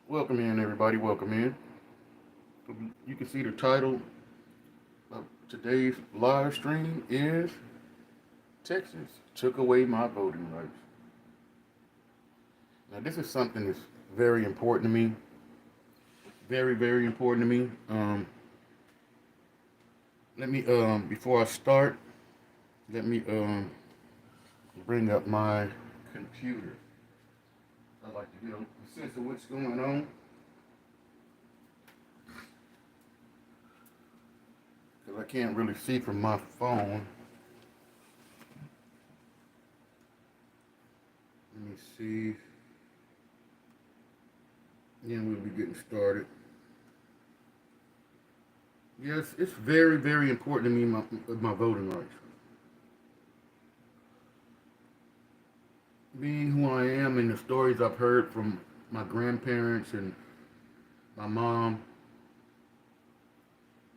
Welcome in, everybody. Welcome in. You can see the title of today's live stream is Texas Took Away My Voting Rights. Now, this is something that's very important to me. Very, very important to me. Before I start, let me bring up my computer. I like to get a sense of what's going on. Because I can't really see from my phone. Let me see. Then we'll be getting started. Yes, it's very, very important to me, my voting rights. Being who I am and the stories I've heard from my grandparents and my mom,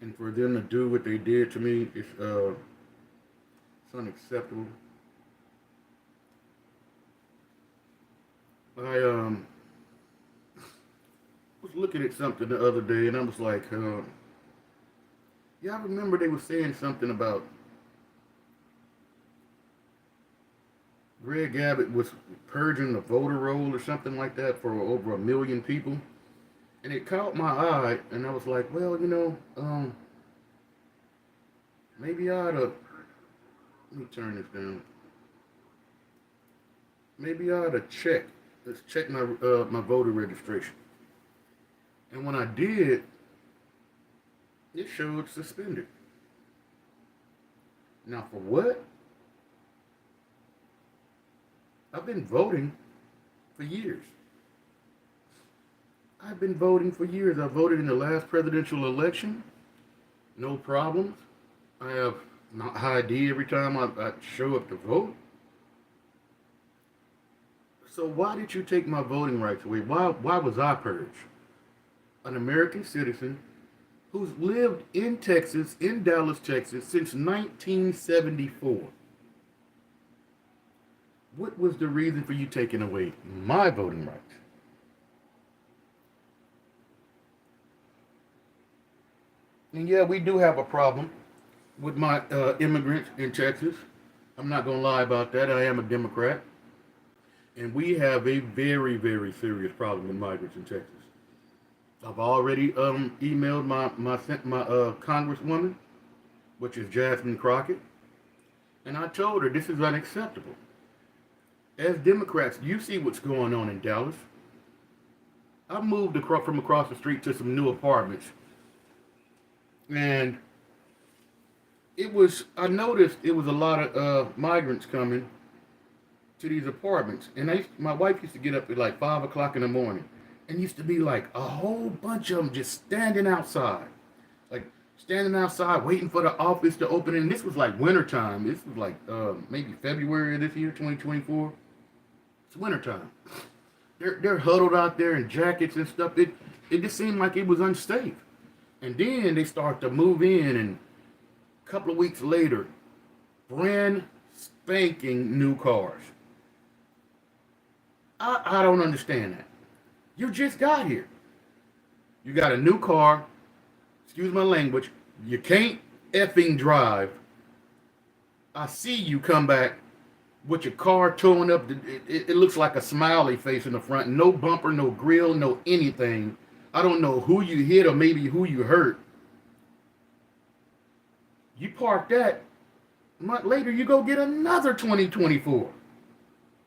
and for them to do what they did to me, it's unacceptable. I was looking at something the other day, and I was like, yeah, I remember they were saying something about Greg Abbott was purging the voter roll or something like that for over 1 million people. And it caught my eye, and I was like, well, maybe I ought to, let me turn this down. Maybe I ought to let's check my voter registration. And when I did, it showed suspended. Now, for what? I've been voting for years. I've been voting for years. I voted in the last presidential election. No problems. I have my ID every time I show up to vote. So why did you take my voting rights away? Why was I purged? An American citizen who's lived in Texas, in Dallas, Texas, since 1974. What was the reason for you taking away my voting rights? And yeah, we do have a problem with my immigrants in Texas. I'm not going to lie about that. I am a Democrat. And we have a very, very serious problem with migrants in Texas. I've already emailed my congresswoman, which is Jasmine Crockett, and I told her this is unacceptable. As Democrats, you see what's going on in Dallas. I moved from across the street to some new apartments, and I noticed it was a lot of migrants coming to these apartments. And my wife used to get up at like 5 o'clock in the morning, and used to be like a whole bunch of them just standing outside. Like standing outside waiting for the office to open. And this was like wintertime. This was like maybe February of this year, 2024. It's wintertime. They're huddled out there in jackets and stuff. It just seemed like it was unsafe. And then they start to move in, and a couple of weeks later, brand spanking new cars. I don't understand that. You just got here. You got a new car. Excuse my language. You can't effing drive. I see you come back with your car towing up. It looks like a smiley face in the front. No bumper, no grill, no anything. I don't know who you hit or maybe who you hurt. You park that. A month later, you go get another 2024.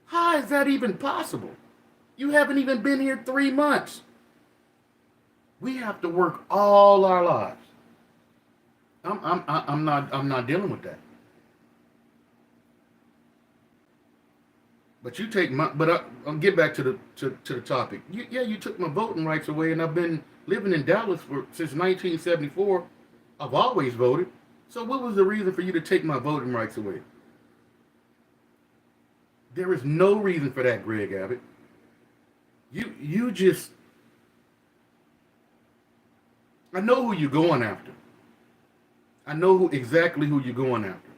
How is that even possible? You haven't even been here 3 months. We have to work all our lives. I'm not dealing with that. But you take my. But I'll get back to the topic. You took my voting rights away, and I've been living in Dallas since 1974. I've always voted. So what was the reason for you to take my voting rights away? There is no reason for that, Greg Abbott. You just. I know who you're going after. I know exactly who you're going after.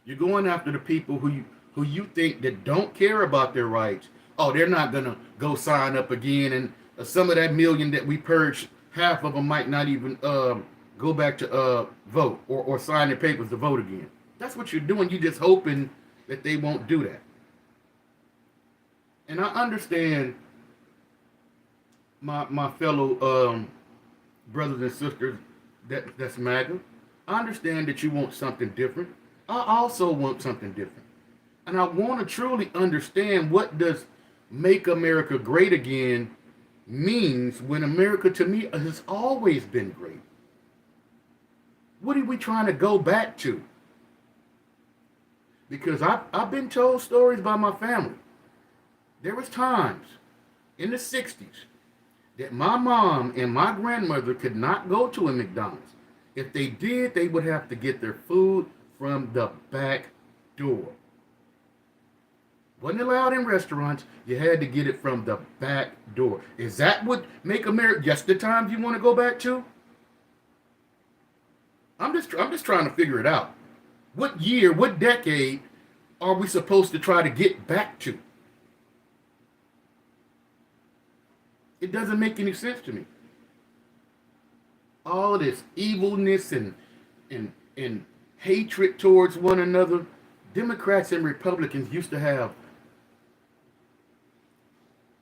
You're going after the people who you think that don't care about their rights. Oh, they're not gonna go sign up again, and some of that million that we purged, half of them might not even go back to vote or sign their papers to vote again. That's what you're doing. You're just hoping that they won't do that. And I understand my fellow brothers and sisters that's MAGA. I understand that you want something different. I also want something different. And I want to truly understand what does make America great again means when America to me has always been great. What are we trying to go back to? Because I've been told stories by my family. There was times in the 60s that my mom and my grandmother could not go to a McDonald's. If they did, they would have to get their food from the back door. Wasn't allowed in restaurants. You had to get it from the back door. Is that what make America just the times you want to go back to? I'm just trying to figure it out. What year, what decade are we supposed to try to get back to? It doesn't make any sense to me. All this evilness and hatred towards one another. Democrats and Republicans used to have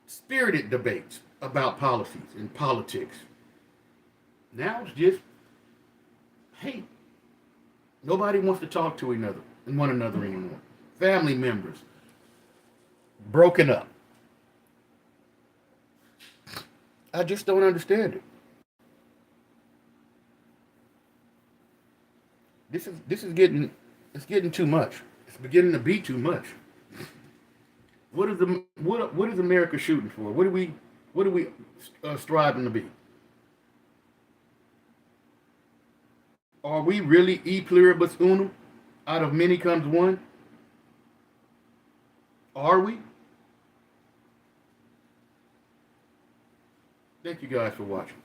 spirited debates about policies and politics. Now it's just hate. Nobody wants to talk to one another anymore. Family members broken up. I just don't understand it. This is getting too much. It's beginning to be too much. What is America shooting for? What are we striving to be? Are we really e pluribus unum? Out of many comes one. Are we? Thank you guys for watching.